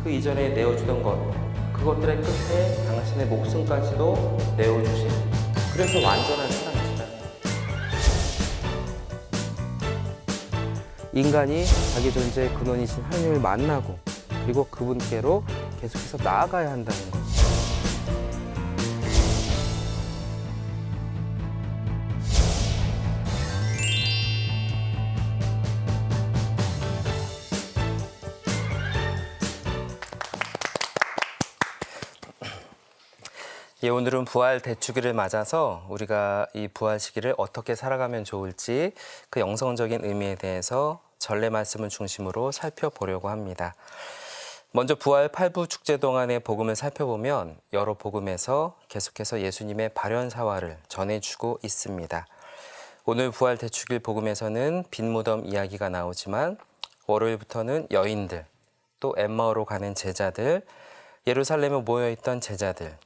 그 이전에 내어주던 것, 그것들의 끝에 당신의 목숨까지도 내어주신, 그래서 완전한 사랑이시다. 인간이 자기 존재의 근원이신 하나님을 만나고 그리고 그분께로 계속해서 나아가야 한다는 것. 예, 오늘은 부활 대축일을 맞아서 우리가 이 부활 시기를 어떻게 살아가면 좋을지 그 영성적인 의미에 대해서 전례 말씀을 중심으로 살펴보려고 합니다. 먼저 부활 8부 축제 동안의 복음을 살펴보면 여러 복음에서 계속해서 예수님의 발현 사화를 전해주고 있습니다. 오늘 부활 대축일 복음에서는 빈 무덤 이야기가 나오지만 월요일부터는 여인들, 또 엠마오로 가는 제자들, 예루살렘에 모여있던 제자들,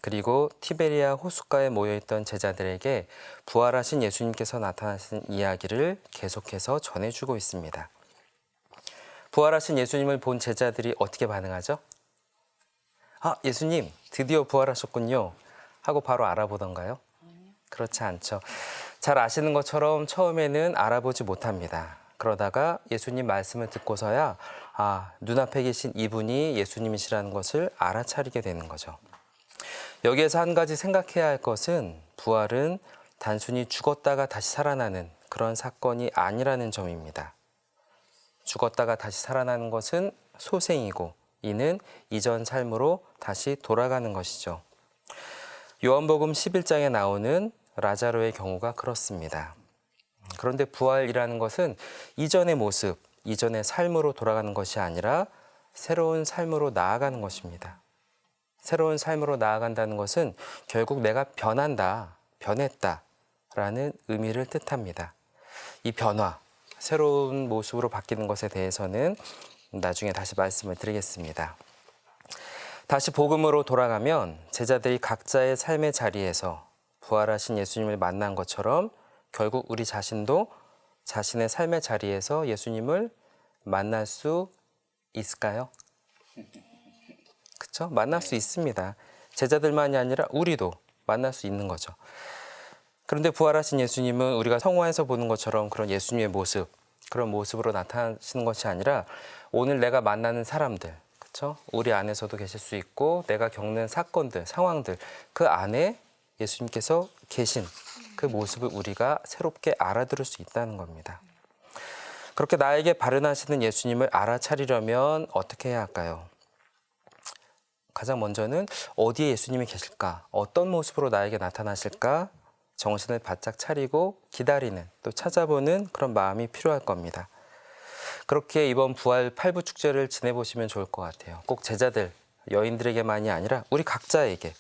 그리고 티베리아 호숫가에 모여있던 제자들에게 부활하신 예수님께서 나타나신 이야기를 계속해서 전해주고 있습니다. 부활하신 예수님을 본 제자들이 어떻게 반응하죠? 아, 예수님 드디어 부활하셨군요 하고 바로 알아보던가요? 그렇지 않죠. 잘 아시는 것처럼 처음에는 알아보지 못합니다. 그러다가 예수님 말씀을 듣고서야 눈앞에 계신 이분이 예수님이시라는 것을 알아차리게 되는 거죠. 여기에서 한 가지 생각해야 할 것은 부활은 단순히 죽었다가 다시 살아나는 그런 사건이 아니라는 점입니다. 죽었다가 다시 살아나는 것은 소생이고 이는 이전 삶으로 다시 돌아가는 것이죠. 요한복음 11장에 나오는 라자로의 경우가 그렇습니다. 그런데 부활이라는 것은 이전의 모습, 이전의 삶으로 돌아가는 것이 아니라 새로운 삶으로 나아가는 것입니다. 새로운 삶으로 나아간다는 것은 결국 내가 변한다, 변했다라는 의미를 뜻합니다. 이 변화, 새로운 모습으로 바뀌는 것에 대해서는 나중에 다시 말씀을 드리겠습니다. 다시 복음으로 돌아가면 제자들이 각자의 삶의 자리에서 부활하신 예수님을 만난 것처럼 결국 우리 자신도 자신의 삶의 자리에서 예수님을 만날 수 있을까요? 그렇죠? 만날 수 있습니다. 제자들만이 아니라 우리도 만날 수 있는 거죠. 그런데 부활하신 예수님은 우리가 성화에서 보는 것처럼 그런 예수님의 모습, 그런 모습으로 나타나시는 것이 아니라 오늘 내가 만나는 사람들, 그렇죠? 우리 안에서도 계실 수 있고 내가 겪는 사건들, 상황들, 그 안에 예수님께서 계신 그 모습을 우리가 새롭게 알아들을 수 있다는 겁니다. 그렇게 나에게 발현하시는 예수님을 알아차리려면 어떻게 해야 할까요? 가장 먼저는 어디에 예수님이 계실까? 어떤 모습으로 나에게 나타나실까? 정신을 바짝 차리고 기다리는, 또 찾아보는 그런 마음이 필요할 겁니다. 그렇게 이번 부활 8부 축제를 지내보시면 좋을 것 같아요. 꼭 제자들, 여인들에게만이 아니라 우리 각자에게.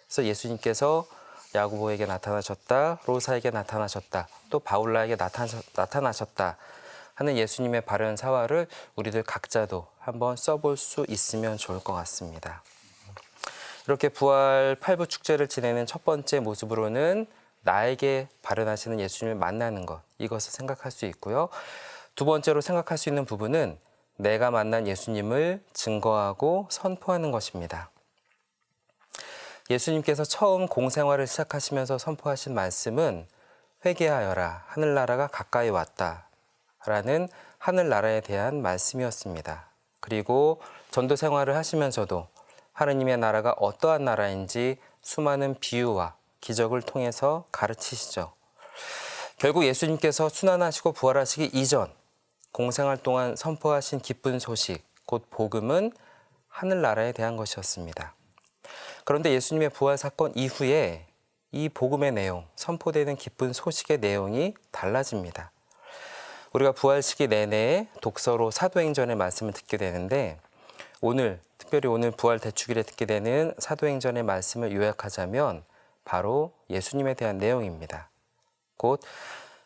그래서 예수님께서 야고보에게 나타나셨다, 로사에게 나타나셨다, 또 바울라에게 나타나셨다 하는 예수님의 발현 사화를 우리들 각자도 한번 써볼 수 있으면 좋을 것 같습니다. 이렇게 부활 8부 축제를 지내는 첫 번째 모습으로는 나에게 발현하시는 예수님을 만나는 것, 이것을 생각할 수 있고요. 두 번째로 생각할 수 있는 부분은 내가 만난 예수님을 증거하고 선포하는 것입니다. 예수님께서 처음 공생활을 시작하시면서 선포하신 말씀은 회개하여라, 하늘나라가 가까이 왔다 라는 하늘나라에 대한 말씀이었습니다. 그리고 전도 생활을 하시면서도 하느님의 나라가 어떠한 나라인지 수많은 비유와 기적을 통해서 가르치시죠. 결국 예수님께서 순환하시고 부활하시기 이전 공생활 동안 선포하신 기쁜 소식, 곧 복음은 하늘나라에 대한 것이었습니다. 그런데 예수님의 부활 사건 이후에 이 복음의 내용, 선포되는 기쁜 소식의 내용이 달라집니다. 우리가 부활 시기 내내 독서로 사도행전의 말씀을 듣게 되는데 특별히 오늘 부활 대축일에 듣게 되는 사도행전의 말씀을 요약하자면 바로 예수님에 대한 내용입니다. 곧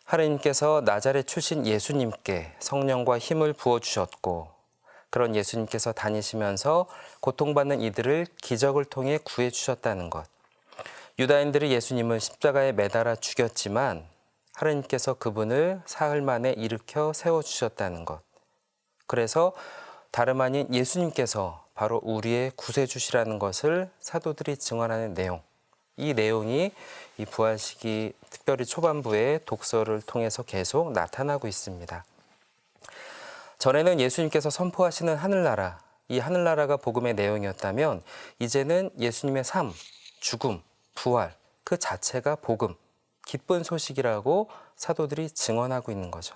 하느님께서 나자렛 출신 예수님께 성령과 힘을 부어주셨고 그런 예수님께서 다니시면서 고통받는 이들을 기적을 통해 구해주셨다는 것. 유다인들이 예수님을 십자가에 매달아 죽였지만 하느님께서 그분을 사흘 만에 일으켜 세워주셨다는 것. 그래서 다름 아닌 예수님께서 바로 우리의 구세주시라는 것을 사도들이 증언하는 내용. 이 내용이 이 부활시기 특별히 초반부의 독서를 통해서 계속 나타나고 있습니다. 전에는 예수님께서 선포하시는 하늘나라, 이 하늘나라가 복음의 내용이었다면 이제는 예수님의 삶, 죽음, 부활 그 자체가 복음, 기쁜 소식이라고 사도들이 증언하고 있는 거죠.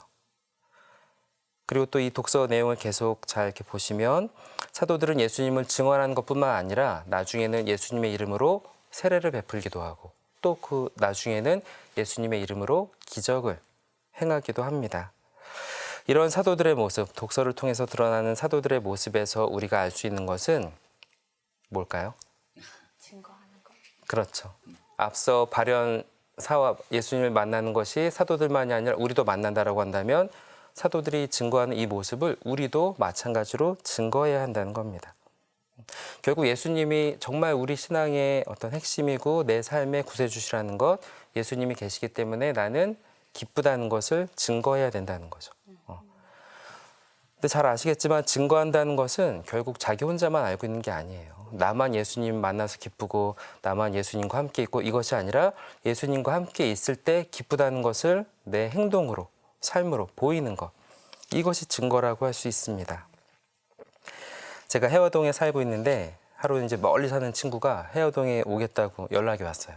그리고 또 이 독서 내용을 계속 잘 이렇게 보시면 사도들은 예수님을 증언하는 것뿐만 아니라 나중에는 예수님의 이름으로 세례를 베풀기도 하고 또 그 나중에는 예수님의 이름으로 기적을 행하기도 합니다. 이런 사도들의 모습, 독서를 통해서 드러나는 사도들의 모습에서 우리가 알 수 있는 것은 뭘까요? 증거하는 것. 그렇죠. 앞서 발현사와 예수님을 만나는 것이 사도들만이 아니라 우리도 만난다라고 한다면 사도들이 증거하는 이 모습을 우리도 마찬가지로 증거해야 한다는 겁니다. 결국 예수님이 정말 우리 신앙의 어떤 핵심이고 내 삶의 구세주시라는 것, 예수님이 계시기 때문에 나는 기쁘다는 것을 증거해야 된다는 거죠. 근데 잘 아시겠지만 증거한다는 것은 결국 자기 혼자만 알고 있는 게 아니에요. 나만 예수님 만나서 기쁘고 나만 예수님과 함께 있고 이것이 아니라 예수님과 함께 있을 때 기쁘다는 것을 내 행동으로, 삶으로 보이는 것. 이것이 증거라고 할 수 있습니다. 제가 해화동에 살고 있는데 하루 이제 멀리 사는 친구가 해화동에 오겠다고 연락이 왔어요.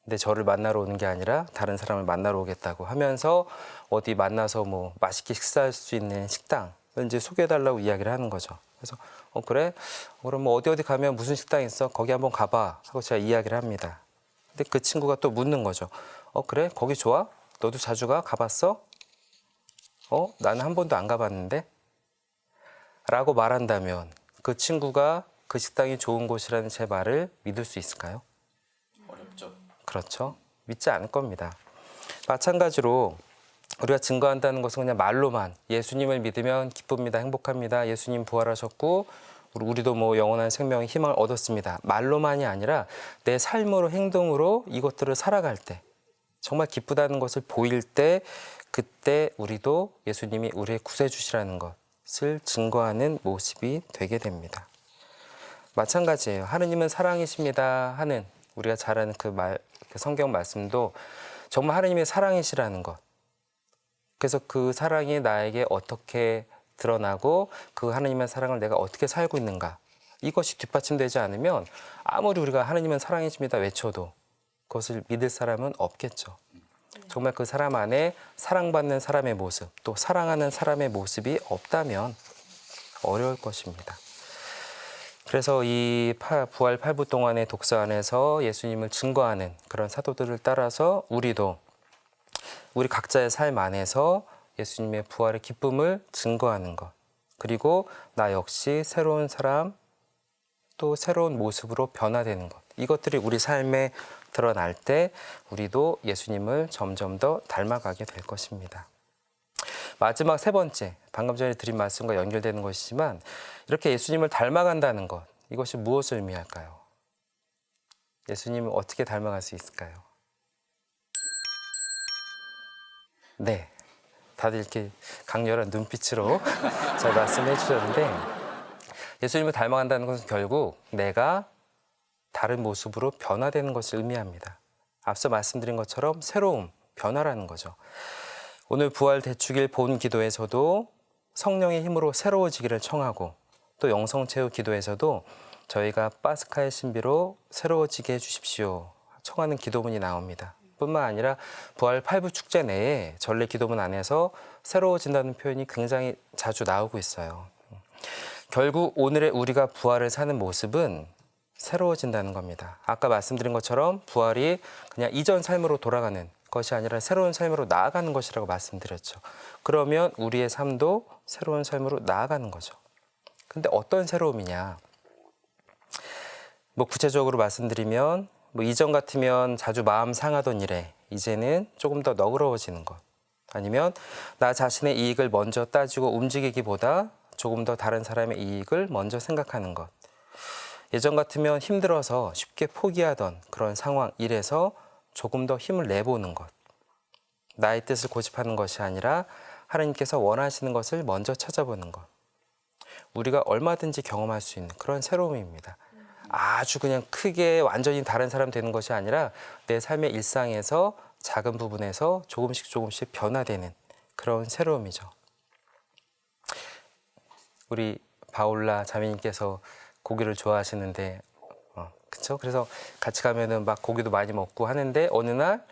근데 저를 만나러 오는 게 아니라 다른 사람을 만나러 오겠다고 하면서 어디 만나서 뭐 맛있게 식사할 수 있는 식당을 이제 소개해달라고 이야기를 하는 거죠. 그래서 그래? 그럼 뭐 어디 가면 무슨 식당 있어? 거기 한번 가봐 하고 제가 이야기를 합니다. 근데 그 친구가 또 묻는 거죠. 그래? 거기 좋아? 너도 자주 가? 가봤어? 나는 한 번도 안 가봤는데? 라고 말한다면 그 친구가 그 식당이 좋은 곳이라는 제 말을 믿을 수 있을까요? 어렵죠. 그렇죠. 믿지 않을 겁니다. 마찬가지로 우리가 증거한다는 것은 그냥 말로만 예수님을 믿으면 기쁩니다. 행복합니다. 예수님 부활하셨고 우리도 뭐 영원한 생명의 희망을 얻었습니다. 말로만이 아니라 내 삶으로 행동으로 이것들을 살아갈 때 정말 기쁘다는 것을 보일 때 그때 우리도 예수님이 우리의 구세주시라는 것을 증거하는 모습이 되게 됩니다. 마찬가지예요. 하느님은 사랑이십니다 하는 우리가 잘 아는 그 성경 말씀도 정말 하느님의 사랑이시라는 것. 그래서 그 사랑이 나에게 어떻게 드러나고 그 하느님의 사랑을 내가 어떻게 살고 있는가. 이것이 뒷받침되지 않으면 아무리 우리가 하느님은 사랑이십니다 외쳐도 그것을 믿을 사람은 없겠죠. 정말 그 사람 안에 사랑받는 사람의 모습, 또 사랑하는 사람의 모습이 없다면 어려울 것입니다. 그래서 이 부활 8부 동안의 독서 안에서 예수님을 증거하는 그런 사도들을 따라서 우리도 우리 각자의 삶 안에서 예수님의 부활의 기쁨을 증거하는 것, 그리고 나 역시 새로운 사람, 또 새로운 모습으로 변화되는 것, 이것들이 우리 삶에 드러날 때 우리도 예수님을 점점 더 닮아가게 될 것입니다. 마지막 세 번째, 방금 전에 드린 말씀과 연결되는 것이지만 이렇게 예수님을 닮아간다는 것, 이것이 무엇을 의미할까요? 예수님을 어떻게 닮아갈 수 있을까요? 네, 다들 이렇게 강렬한 눈빛으로 잘 말씀해 주셨는데 예수님을 닮아간다는 것은 결국 내가 다른 모습으로 변화되는 것을 의미합니다. 앞서 말씀드린 것처럼 새로움, 변화라는 거죠. 오늘 부활 대축일 본 기도에서도 성령의 힘으로 새로워지기를 청하고 또 영성체후 기도에서도 저희가 파스카의 신비로 새로워지게 해주십시오 청하는 기도문이 나옵니다. 뿐만 아니라 부활 8부 축제 내에 전례 기도문 안에서 새로워진다는 표현이 굉장히 자주 나오고 있어요. 결국 오늘의 우리가 부활을 사는 모습은 새로워진다는 겁니다. 아까 말씀드린 것처럼 부활이 그냥 이전 삶으로 돌아가는 것이 아니라 새로운 삶으로 나아가는 것이라고 말씀드렸죠. 그러면 우리의 삶도 새로운 삶으로 나아가는 거죠. 근데 어떤 새로움이냐? 뭐 구체적으로 말씀드리면 뭐 이전 같으면 자주 마음 상하던 일에 이제는 조금 더 너그러워지는 것. 아니면 나 자신의 이익을 먼저 따지고 움직이기보다 조금 더 다른 사람의 이익을 먼저 생각하는 것. 예전 같으면 힘들어서 쉽게 포기하던 그런 상황, 일에서 조금 더 힘을 내보는 것. 나의 뜻을 고집하는 것이 아니라 하나님께서 원하시는 것을 먼저 찾아보는 것. 우리가 얼마든지 경험할 수 있는 그런 새로움입니다. 아주 그냥 크게 완전히 다른 사람 되는 것이 아니라 내 삶의 일상에서 작은 부분에서 조금씩 변화되는 그런 새로움이죠. 우리 바울라 자매님께서 고기를 좋아하시는데, 그렇죠? 그래서 같이 가면은 막 고기도 많이 먹고 하는데 어느 날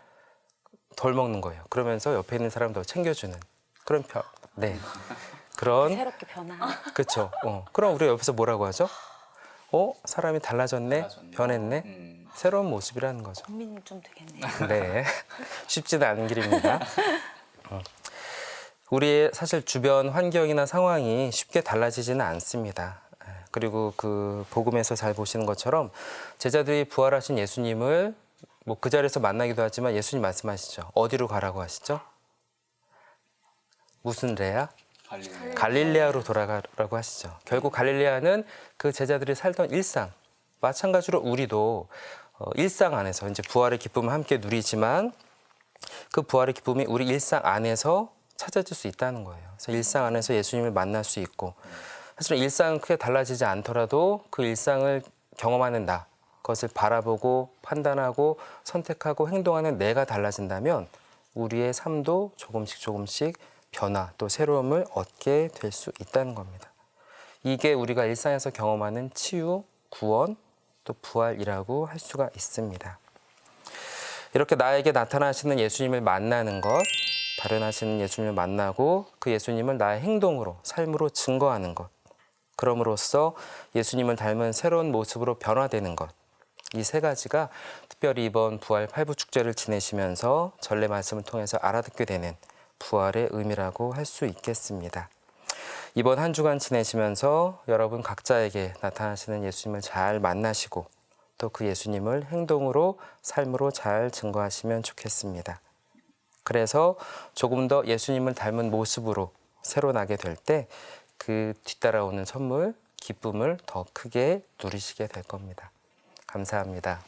덜 먹는 거예요. 그러면서 옆에 있는 사람도 챙겨주는 그런 네. 그런 새롭게 변화. 그렇죠. 그럼 우리가 옆에서 뭐라고 하죠? 사람이 달라졌네, 변했네, 새로운 모습이라는 거죠. 고민이 좀 되겠네요. 네, 쉽지는 않은 길입니다. 우리의 사실 주변 환경이나 상황이 쉽게 달라지지는 않습니다. 그리고 그 복음에서 잘 보시는 것처럼 제자들이 부활하신 예수님을 뭐 그 자리에서 만나기도 하지만 예수님 말씀하시죠. 어디로 가라고 하시죠? 무슨 레아? 갈릴레아로 돌아가라고 하시죠. 결국 갈릴레아는 그 제자들이 살던 일상, 마찬가지로 우리도 일상 안에서 이제 부활의 기쁨을 함께 누리지만 그 부활의 기쁨이 우리 일상 안에서 찾아질 수 있다는 거예요. 그래서 일상 안에서 예수님을 만날 수 있고 사실은 일상은 크게 달라지지 않더라도 그 일상을 경험하는 나, 그것을 바라보고 판단하고 선택하고 행동하는 내가 달라진다면 우리의 삶도 조금씩 변화 또 새로움을 얻게 될 수 있다는 겁니다. 이게 우리가 일상에서 경험하는 치유, 구원, 또 부활이라고 할 수가 있습니다. 이렇게 나에게 나타나시는 예수님을 만나는 것, 발현하시는 예수님을 만나고 그 예수님을 나의 행동으로, 삶으로 증거하는 것, 그럼으로써 예수님을 닮은 새로운 모습으로 변화되는 것, 이 세 가지가 특별히 이번 부활 8부 축제를 지내시면서 전례 말씀을 통해서 알아듣게 되는 부활의 의미라고 할 수 있겠습니다. 이번 한 주간 지내시면서 여러분 각자에게 나타나시는 예수님을 잘 만나시고 또 그 예수님을 행동으로 삶으로 잘 증거하시면 좋겠습니다. 그래서 조금 더 예수님을 닮은 모습으로 새로 나게 될 때 그 뒤따라오는 선물, 기쁨을 더 크게 누리시게 될 겁니다. 감사합니다.